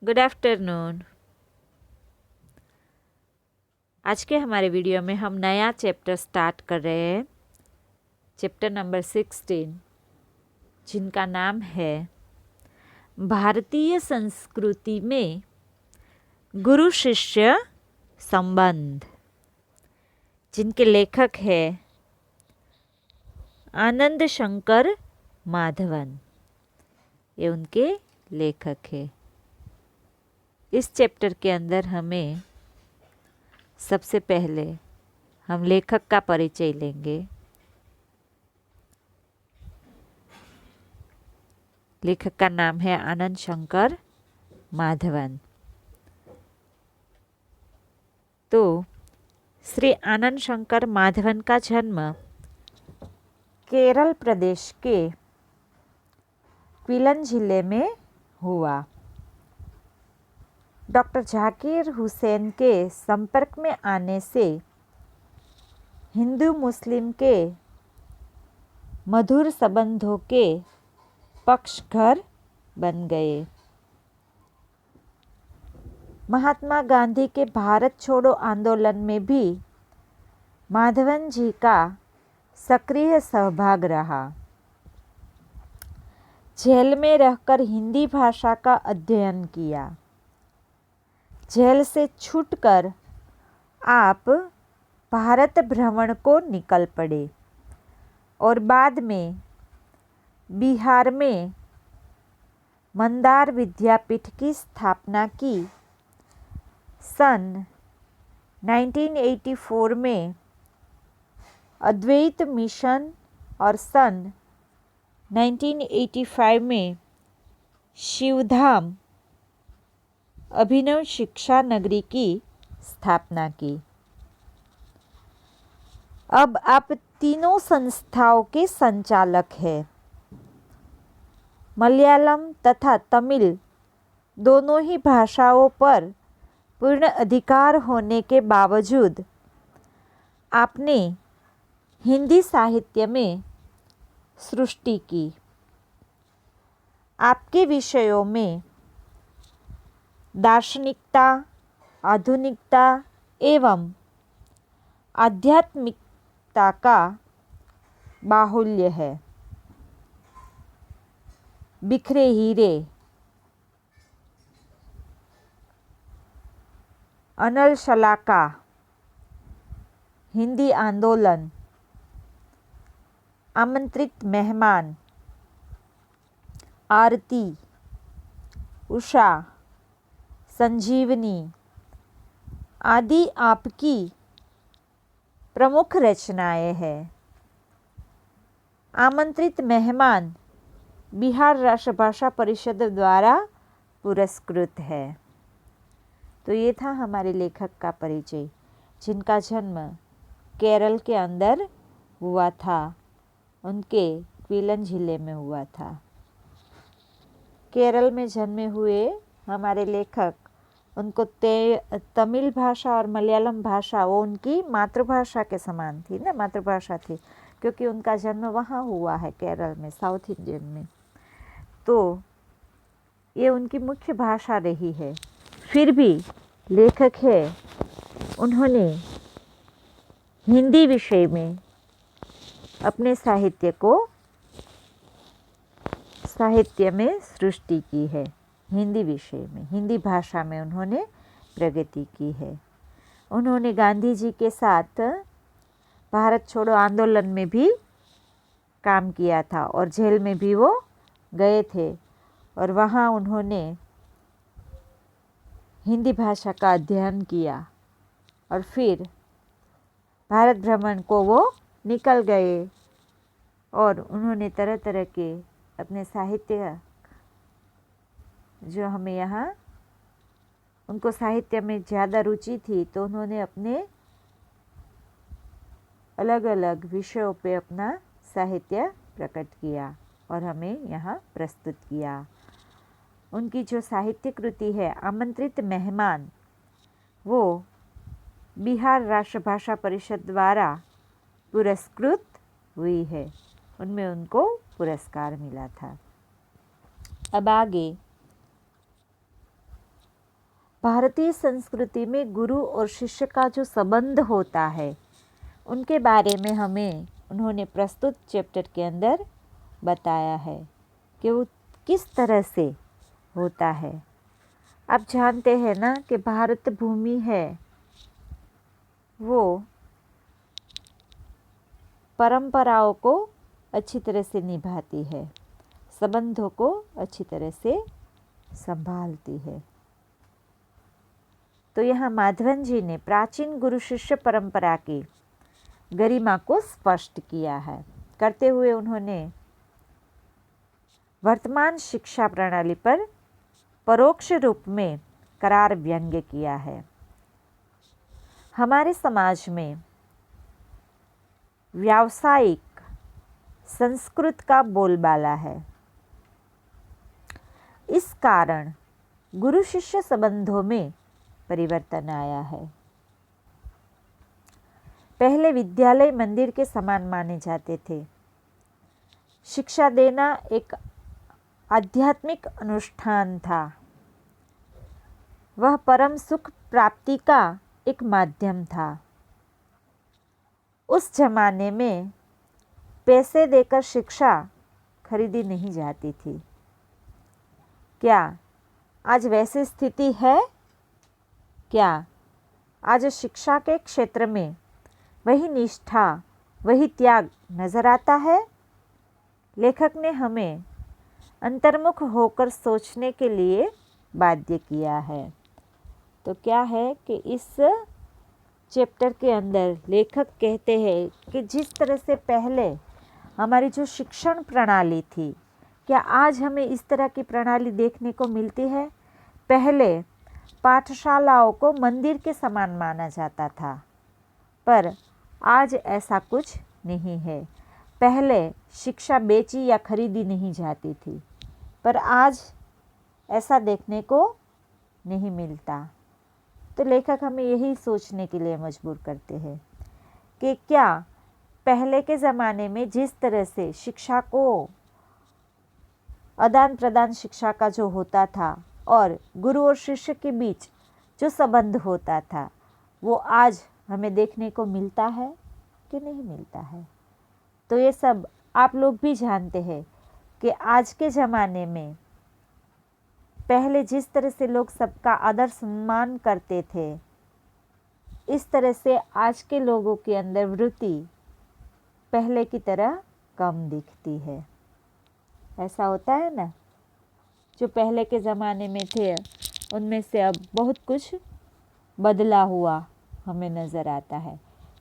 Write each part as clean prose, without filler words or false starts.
Good afternoon. आज के हमारे वीडियो में हम नया चैप्टर स्टार्ट कर रहे हैं, चैप्टर नंबर 16, जिनका नाम है भारतीय संस्कृति में गुरु शिष्य संबंध, जिनके लेखक है आनंद शंकर माधवन। ये उनके लेखक है। इस चैप्टर के अंदर हमें सबसे पहले हम लेखक का परिचय लेंगे। लेखक का नाम है आनंद शंकर माधवन। तो श्री आनंद शंकर माधवन का जन्म केरल प्रदेश के क्विलन जिले में हुआ। डॉक्टर जाकिर हुसैन के संपर्क में आने से हिंदू मुस्लिम के मधुर संबंधों के पक्षघर बन गए। महात्मा गांधी के भारत छोड़ो आंदोलन में भी माधवन जी का सक्रिय सहभाग रहा। जेल में रहकर हिंदी भाषा का अध्ययन किया। जेल से छूटकर आप भारत भ्रमण को निकल पड़े और बाद में बिहार में मंदार विद्यापीठ की स्थापना की। सन 1984 में अद्वैत मिशन और सन 1985 में शिवधाम अभिनव शिक्षा नगरी की स्थापना की। अब आप तीनों संस्थाओं के संचालक हैं। मलयालम तथा तमिल दोनों ही भाषाओं पर पूर्ण अधिकार होने के बावजूद आपने हिंदी साहित्य में सृष्टि की। आपके विषयों में दार्शनिकता, आधुनिकता एवं आध्यात्मिकता का बाहुल्य है। बिखरे हीरे, अनल शलाका, हिंदी आंदोलन, आमंत्रित मेहमान, आरती, उषा, संजीवनी आदि आपकी प्रमुख रचनाएं हैं। आमंत्रित मेहमान बिहार राष्ट्र भाषा परिषद द्वारा पुरस्कृत है। तो ये था हमारे लेखक का परिचय, जिनका जन्म केरल के अंदर हुआ था, उनके क्विलन जिले में हुआ था। केरल में जन्मे हुए हमारे लेखक, उनको तमिल भाषा और मलयालम भाषा वो उनकी मातृभाषा के समान थी ना, मातृभाषा थी, क्योंकि उनका जन्म वहाँ हुआ है केरल में, साउथ इंडियन में। तो ये उनकी मुख्य भाषा रही है। फिर भी लेखक है, उन्होंने हिंदी विषय में अपने साहित्य में सृष्टि की है। हिंदी विषय में, हिंदी भाषा में उन्होंने प्रगति की है। उन्होंने गांधी जी के साथ भारत छोड़ो आंदोलन में भी काम किया था और जेल में भी वो गए थे और वहाँ उन्होंने हिंदी भाषा का अध्ययन किया और फिर भारत भ्रमण को वो निकल गए और उन्होंने तरह तरह के अपने साहित्य, जो हमें यहाँ, उनको साहित्य में ज़्यादा रुचि थी, तो उन्होंने अपने अलग अलग विषयों पे अपना साहित्य प्रकट किया और हमें यहाँ प्रस्तुत किया। उनकी जो साहित्य कृति है आमंत्रित मेहमान, वो बिहार राष्ट्र भाषा परिषद द्वारा पुरस्कृत हुई है। उनमें उनको पुरस्कार मिला था। अब आगे भारतीय संस्कृति में गुरु और शिष्य का जो संबंध होता है उनके बारे में हमें उन्होंने प्रस्तुत चैप्टर के अंदर बताया है कि वो किस तरह से होता है। आप जानते हैं ना कि भारत भूमि है वो परंपराओं को अच्छी तरह से निभाती है, संबंधों को अच्छी तरह से संभालती है। तो यहाँ माधवन जी ने प्राचीन गुरु शिष्य परंपरा की गरिमा को स्पष्ट किया है। करते हुए उन्होंने वर्तमान शिक्षा प्रणाली पर परोक्ष रूप में करार व्यंग्य किया है। हमारे समाज में व्यावसायिक संस्कृत का बोलबाला है। इस कारण गुरु शिष्य संबंधों में परिवर्तन आया है। पहले विद्यालय मंदिर के समान माने जाते थे। शिक्षा देना एक आध्यात्मिक अनुष्ठान था। वह परम सुख प्राप्ति का एक माध्यम था। उस जमाने में पैसे देकर शिक्षा खरीदी नहीं जाती थी। क्या आज वैसी स्थिति है? क्या आज शिक्षा के क्षेत्र में वही निष्ठा, वही त्याग नजर आता है? लेखक ने हमें अंतर्मुख होकर सोचने के लिए बाध्य किया है। तो क्या है कि इस चैप्टर के अंदर लेखक कहते हैं कि जिस तरह से पहले हमारी जो शिक्षण प्रणाली थी, क्या आज हमें इस तरह की प्रणाली देखने को मिलती है? पहले पाठशालाओं को मंदिर के समान माना जाता था, पर आज ऐसा कुछ नहीं है। पहले शिक्षा बेची या खरीदी नहीं जाती थी, पर आज ऐसा देखने को नहीं मिलता। तो लेखक हमें यही सोचने के लिए मजबूर करते हैं कि क्या पहले के ज़माने में जिस तरह से शिक्षा को आदान प्रदान शिक्षा का जो होता था और गुरु और शिष्य के बीच जो संबंध होता था, वो आज हमें देखने को मिलता है कि नहीं मिलता है? तो ये सब आप लोग भी जानते हैं कि आज के ज़माने में पहले जिस तरह से लोग सबका आदर सम्मान करते थे, इस तरह से आज के लोगों के अंदर वृत्ति पहले की तरह कम दिखती है। ऐसा होता है ना, जो पहले के ज़माने में थे उनमें से अब बहुत कुछ बदला हुआ हमें नज़र आता है।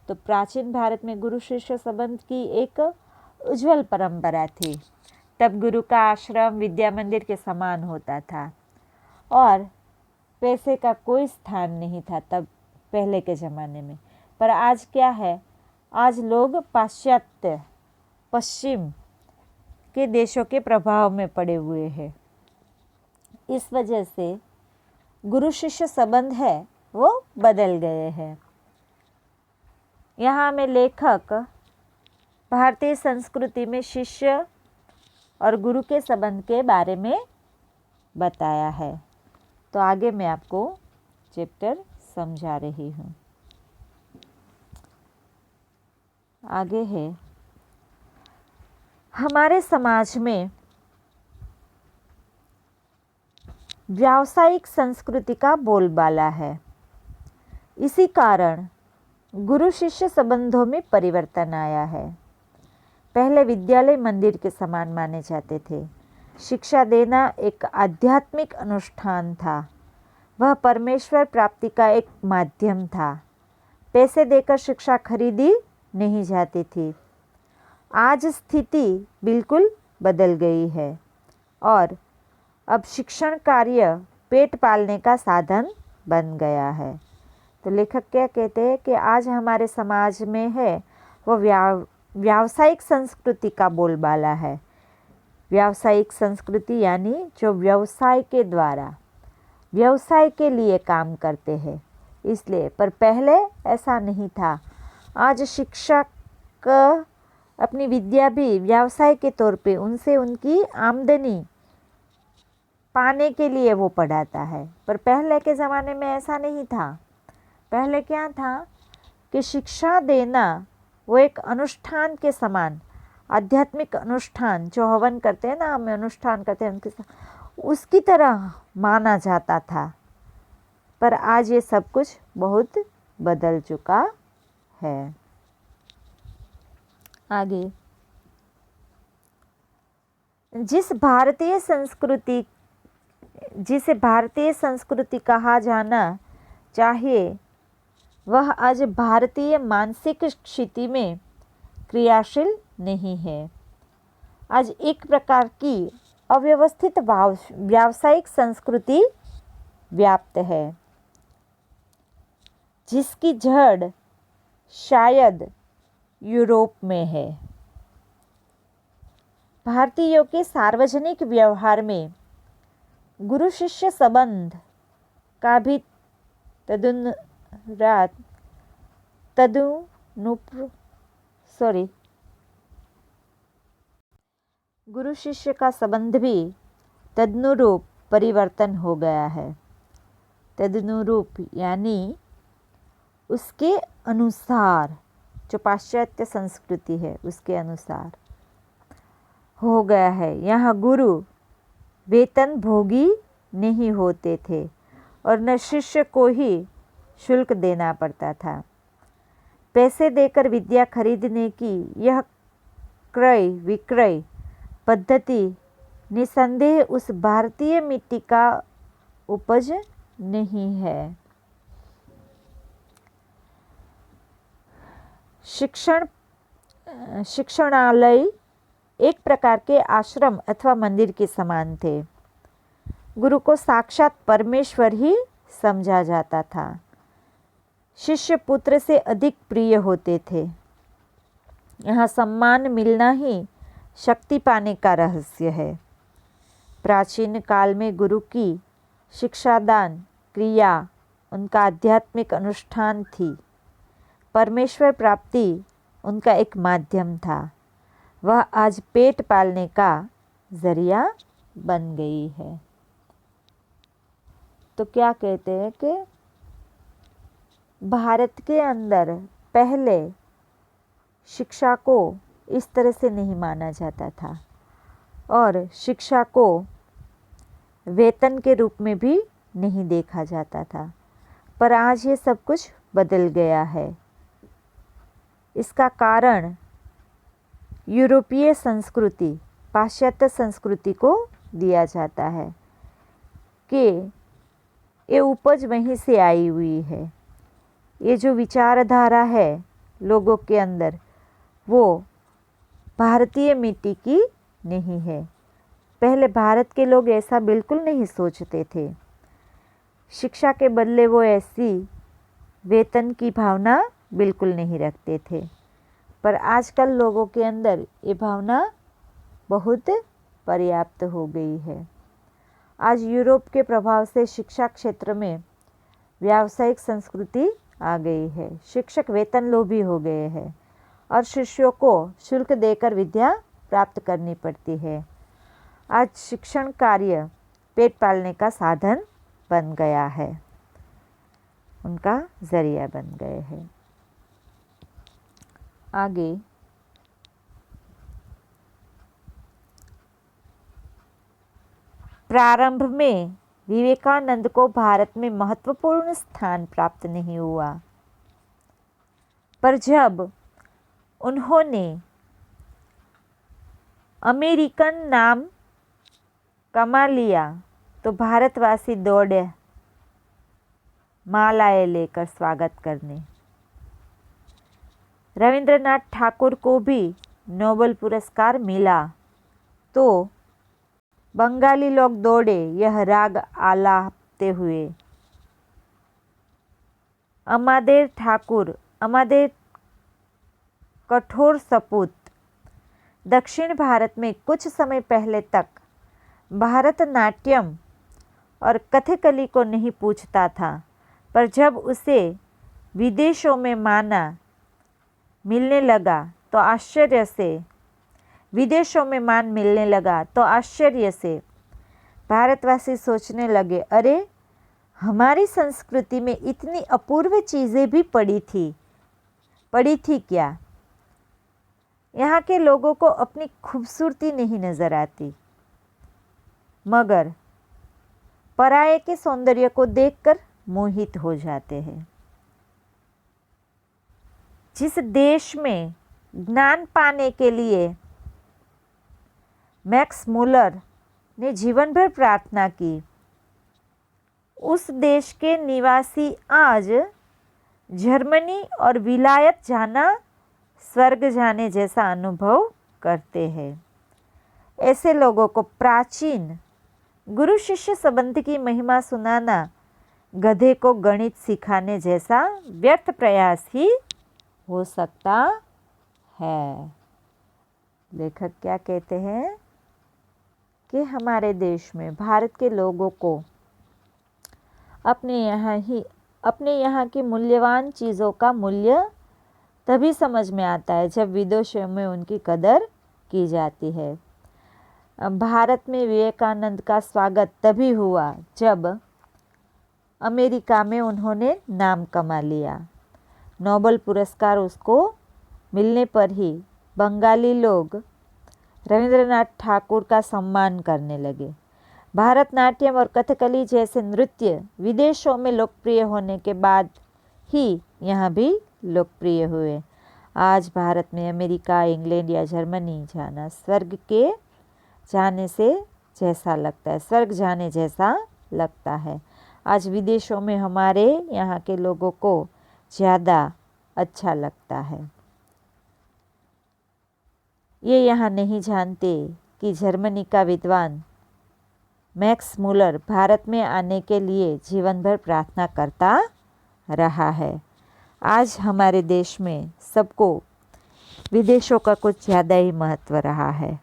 तो प्राचीन भारत में गुरु शिष्य संबंध की एक उज्जवल परंपरा थी। तब गुरु का आश्रम विद्या मंदिर के समान होता था और पैसे का कोई स्थान नहीं था तब पहले के ज़माने में। पर आज क्या है, आज लोग पाश्चात्य पश्चिम के देशों के प्रभाव में पड़े हुए हैं। इस वजह से गुरु शिष्य संबंध है वो बदल गए हैं। यहाँ में लेखक भारतीय संस्कृति में शिष्य और गुरु के संबंध के बारे में बताया है। तो आगे मैं आपको चैप्टर समझा रही हूँ। आगे है, हमारे समाज में व्यावसायिक संस्कृति का बोलबाला है। इसी कारण गुरु शिष्य संबंधों में परिवर्तन आया है। पहले विद्यालय मंदिर के समान माने जाते थे। शिक्षा देना एक आध्यात्मिक अनुष्ठान था। वह परमेश्वर प्राप्ति का एक माध्यम था। पैसे देकर शिक्षा खरीदी नहीं जाती थी। आज स्थिति बिल्कुल बदल गई है और अब शिक्षण कार्य पेट पालने का साधन बन गया है। तो लेखक क्या कहते हैं कि आज हमारे समाज में है वो व्यावसायिक संस्कृति का बोलबाला है। व्यावसायिक संस्कृति यानी जो व्यवसाय के द्वारा व्यवसाय के लिए काम करते हैं, इसलिए। पर पहले ऐसा नहीं था। आज शिक्षक अपनी विद्या भी व्यवसाय के तौर पे उनसे उनकी आमदनी पाने के लिए वो पढ़ाता है। पर पहले के ज़माने में ऐसा नहीं था। पहले क्या था कि शिक्षा देना वो एक अनुष्ठान के समान, आध्यात्मिक अनुष्ठान जो हवन करते हैं ना, हम अनुष्ठान करते हैं उनके उसकी तरह माना जाता था। पर आज ये सब कुछ बहुत बदल चुका है। आगे, जिसे भारतीय संस्कृति कहा जाना चाहिए, वह आज भारतीय मानसिक स्थिति में क्रियाशील नहीं है। आज एक प्रकार की अव्यवस्थित व्यावसायिक संस्कृति व्याप्त है, जिसकी जड़ शायद यूरोप में है। भारतीयों के सार्वजनिक व्यवहार में गुरु शिष्य संबंध का भी गुरु शिष्य का संबंध भी तदनुरूप परिवर्तन हो गया है। तदनुरूप यानी उसके अनुसार, जो पाश्चात्य संस्कृति है उसके अनुसार हो गया है। यहाँ गुरु वेतन भोगी नहीं होते थे और न शिष्य को ही शुल्क देना पड़ता था। पैसे देकर विद्या खरीदने की यह क्रय विक्रय पद्धति निसंदेह उस भारतीय मिट्टी का उपज नहीं है। शिक्षणालय एक प्रकार के आश्रम अथवा मंदिर के समान थे। गुरु को साक्षात परमेश्वर ही समझा जाता था। शिष्य पुत्र से अधिक प्रिय होते थे। यहाँ सम्मान मिलना ही शक्ति पाने का रहस्य है। प्राचीन काल में गुरु की शिक्षादान क्रिया उनका आध्यात्मिक अनुष्ठान थी। परमेश्वर प्राप्ति उनका एक माध्यम था। वह आज पेट पालने का जरिया बन गई है। तो क्या कहते हैं कि भारत के अंदर पहले शिक्षा को इस तरह से नहीं माना जाता था और शिक्षा को वेतन के रूप में भी नहीं देखा जाता था। पर आज ये सब कुछ बदल गया है। इसका कारण यूरोपीय संस्कृति, पाश्चात्य संस्कृति को दिया जाता है कि ये उपज वहीं से आई हुई है। ये जो विचारधारा है लोगों के अंदर वो भारतीय मिट्टी की नहीं है। पहले भारत के लोग ऐसा बिल्कुल नहीं सोचते थे। शिक्षा के बदले वो ऐसी वेतन की भावना बिल्कुल नहीं रखते थे। पर आजकल लोगों के अंदर ये भावना बहुत पर्याप्त हो गई है। आज यूरोप के प्रभाव से शिक्षा क्षेत्र में व्यावसायिक संस्कृति आ गई है। शिक्षक वेतन लोभी हो गए हैं और शिष्यों को शुल्क देकर विद्या प्राप्त करनी पड़ती है। आज शिक्षण कार्य पेट पालने का साधन बन गया है, उनका जरिया बन गए हैं। आगे, प्रारंभ में विवेकानंद को भारत में महत्वपूर्ण स्थान प्राप्त नहीं हुआ, पर जब उन्होंने अमेरिकन नाम कमा लिया तो भारतवासी दौड़े मालाएं लेकर स्वागत करने। रविंद्रनाथ ठाकुर को भी नोबेल पुरस्कार मिला तो बंगाली लोग दौड़े यह राग आलापते हुए। अमादेर ठाकुर, अमादेर कठोर सपूत दक्षिण भारत में कुछ समय पहले तक भारतनाट्यम और कथकली को नहीं पूछता था, पर जब उसे विदेशों में माना मिलने लगा तो आश्चर्य से भारतवासी सोचने लगे, अरे हमारी संस्कृति में इतनी अपूर्व चीज़ें भी पड़ी थी क्या? यहाँ के लोगों को अपनी खूबसूरती नहीं नजर आती, मगर पराये के सौंदर्य को देखकर मोहित हो जाते हैं। जिस देश में ज्ञान पाने के लिए मैक्स मुलर ने जीवन भर प्रार्थना की, उस देश के निवासी आज जर्मनी और विलायत जाना स्वर्ग जाने जैसा अनुभव करते हैं। ऐसे लोगों को प्राचीन गुरु शिष्य संबंध की महिमा सुनाना गधे को गणित सिखाने जैसा व्यर्थ प्रयास ही हो सकता है। लेखक क्या कहते हैं कि हमारे देश में भारत के लोगों को अपने यहाँ की मूल्यवान चीज़ों का मूल्य तभी समझ में आता है जब विदेशों में उनकी कदर की जाती है। भारत में विवेकानंद का स्वागत तभी हुआ जब अमेरिका में उन्होंने नाम कमा लिया। नोबेल पुरस्कार उसको मिलने पर ही बंगाली लोग रविंद्रनाथ ठाकुर का सम्मान करने लगे। भारतनाट्यम और कथकली जैसे नृत्य विदेशों में लोकप्रिय होने के बाद ही यहाँ भी लोकप्रिय हुए। आज भारत में अमेरिका, इंग्लैंड या जर्मनी जाना स्वर्ग जाने जैसा लगता है। आज विदेशों में हमारे यहाँ के लोगों को ज़्यादा अच्छा लगता है। ये यहाँ नहीं जानते कि जर्मनी का विद्वान मैक्स मुलर भारत में आने के लिए जीवन भर प्रार्थना करता रहा है। आज हमारे देश में सबको विदेशों का कुछ ज़्यादा ही महत्व रहा है।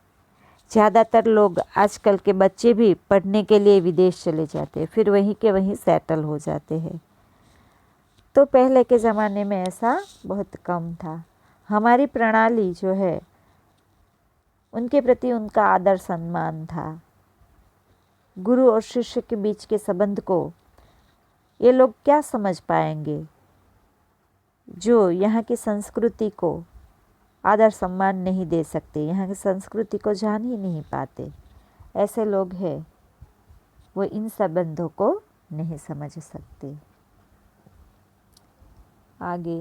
ज़्यादातर लोग आजकल के बच्चे भी पढ़ने के लिए विदेश चले जाते हैं, फिर वहीं के वहीं सेटल हो जाते हैं। तो पहले के ज़माने में ऐसा बहुत कम था। हमारी प्रणाली जो है उनके प्रति उनका आदर सम्मान था। गुरु और शिष्य के बीच के संबंध को ये लोग क्या समझ पाएंगे जो यहाँ की संस्कृति को आदर सम्मान नहीं दे सकते, यहाँ की संस्कृति को जान ही नहीं पाते। ऐसे लोग हैं वो इन संबंधों को नहीं समझ सकते। आगे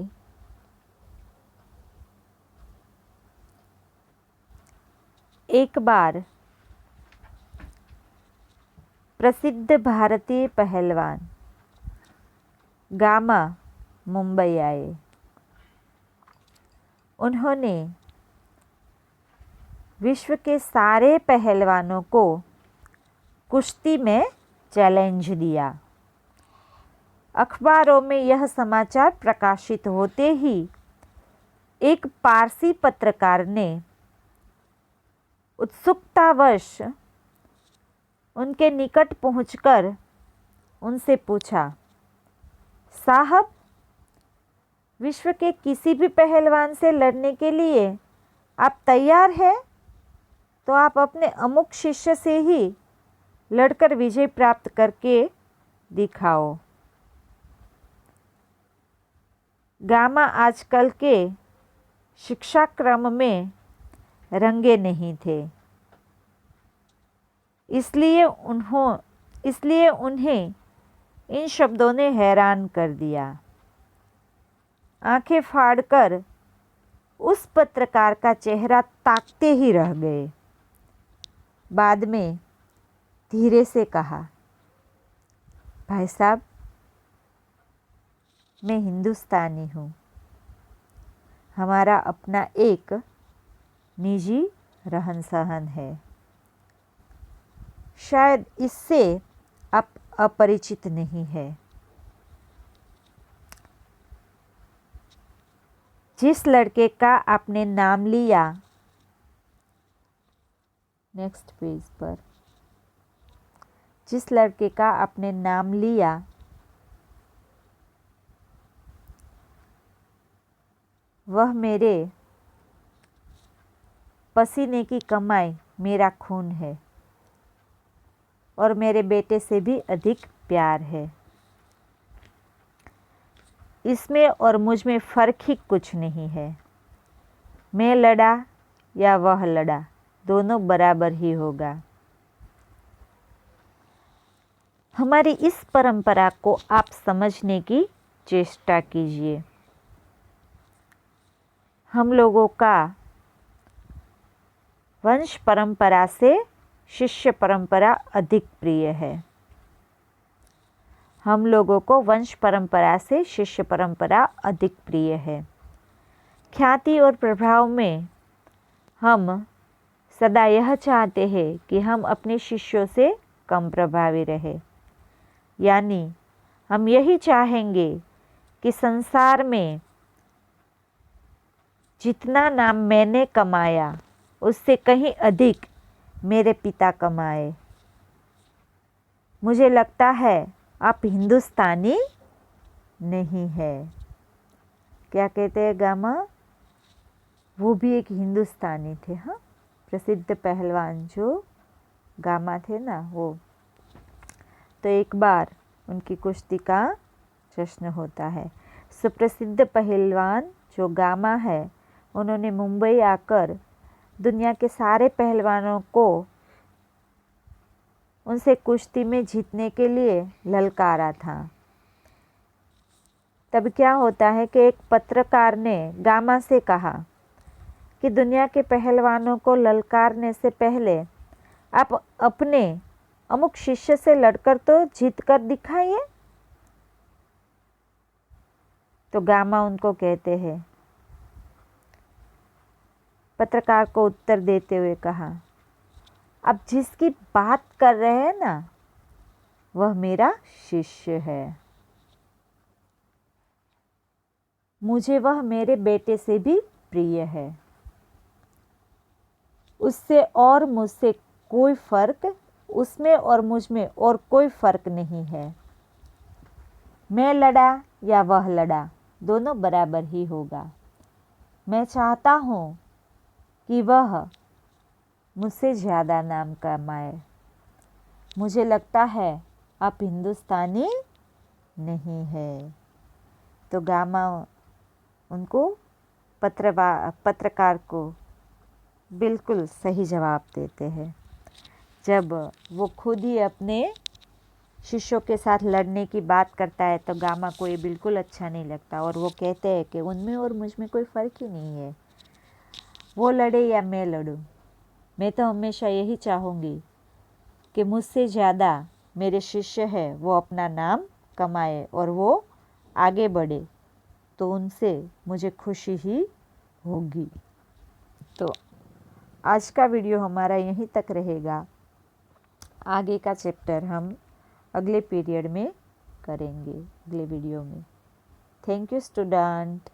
एक बार प्रसिद्ध भारतीय पहलवान गामा मुंबई आए। उन्होंने विश्व के सारे पहलवानों को कुश्ती में चैलेंज दिया। अखबारों में यह समाचार प्रकाशित होते ही एक पारसी पत्रकार ने उत्सुकतावश उनके निकट पहुंचकर उनसे पूछा, साहब, विश्व के किसी भी पहलवान से लड़ने के लिए आप तैयार हैं? तो आप अपने अमुक शिष्य से ही लड़कर विजय प्राप्त करके दिखाओ। गामा आजकल के शिक्षा क्रम में रंगे नहीं थे, इसलिए उन्हें इन शब्दों ने हैरान कर दिया। आंखें फाड़कर उस पत्रकार का चेहरा ताकते ही रह गए। बाद में धीरे से कहा, भाई साहब, मैं हिंदुस्तानी हूँ। हमारा अपना एक निजी रहन सहन है। शायद इससे आप अपरिचित नहीं है। जिस लड़के का आपने नाम लिया, नेक्स्ट पेज पर, जिस लड़के का आपने नाम लिया वह मेरे पसीने की कमाई, मेरा खून है। और मेरे बेटे से भी अधिक प्यार है। इसमें और मुझ में फ़र्क ही कुछ नहीं है। मैं लड़ा या वह लड़ा, दोनों बराबर ही होगा। हमारी इस परंपरा को आप समझने की चेष्टा कीजिए। हम लोगों का वंश परंपरा से शिष्य परंपरा अधिक प्रिय है। हम लोगों को वंश परंपरा से शिष्य परंपरा अधिक प्रिय है। ख्याति और प्रभाव में हम सदा यह चाहते हैं कि हम अपने शिष्यों से कम प्रभावी रहे, यानी हम यही चाहेंगे कि संसार में जितना नाम मैंने कमाया उससे कहीं अधिक मेरे पिता कमाए। मुझे लगता है आप हिंदुस्तानी नहीं है। क्या कहते हैं गामा? वो भी एक हिंदुस्तानी थे। हाँ, प्रसिद्ध पहलवान जो गामा थे ना, वो तो एक बार उनकी कुश्ती का जश्न होता है। सुप्रसिद्ध पहलवान जो गामा है, उन्होंने मुंबई आकर दुनिया के सारे पहलवानों को उनसे कुश्ती में जीतने के लिए ललकारा था। तब क्या होता है कि एक पत्रकार ने गामा से कहा कि दुनिया के पहलवानों को ललकारने से पहले आप अपने अमुक शिष्य से लड़कर तो जीत कर दिखाइए। तो गामा उनको कहते हैं, पत्रकार को उत्तर देते हुए कहा, अब जिसकी बात कर रहे हैं ना, वह मेरा शिष्य है। मुझे वह मेरे बेटे से भी प्रिय है। उससे और मुझसे कोई फर्क, उसमें और मुझ में और कोई फर्क नहीं है। मैं लड़ा या वह लड़ा, दोनों बराबर ही होगा। मैं चाहता हूँ कि वह मुझसे ज़्यादा नाम कमाए। मुझे लगता है आप हिंदुस्तानी नहीं है। तो गामा उनको पत्रकार को बिल्कुल सही जवाब देते हैं। जब वो खुद ही अपने शिष्यों के साथ लड़ने की बात करता है तो गामा को ये बिल्कुल अच्छा नहीं लगता, और वो कहते हैं कि उनमें और मुझ में कोई फ़र्क ही नहीं है। वो लड़े या मैं लड़ूं, मैं तो हमेशा यही चाहूँगी कि मुझसे ज़्यादा मेरे शिष्य है वो अपना नाम कमाए और वो आगे बढ़े, तो उनसे मुझे खुशी ही होगी। तो आज का वीडियो हमारा यहीं तक रहेगा। आगे का चैप्टर हम अगले पीरियड में करेंगे, अगले वीडियो में। Thank you student.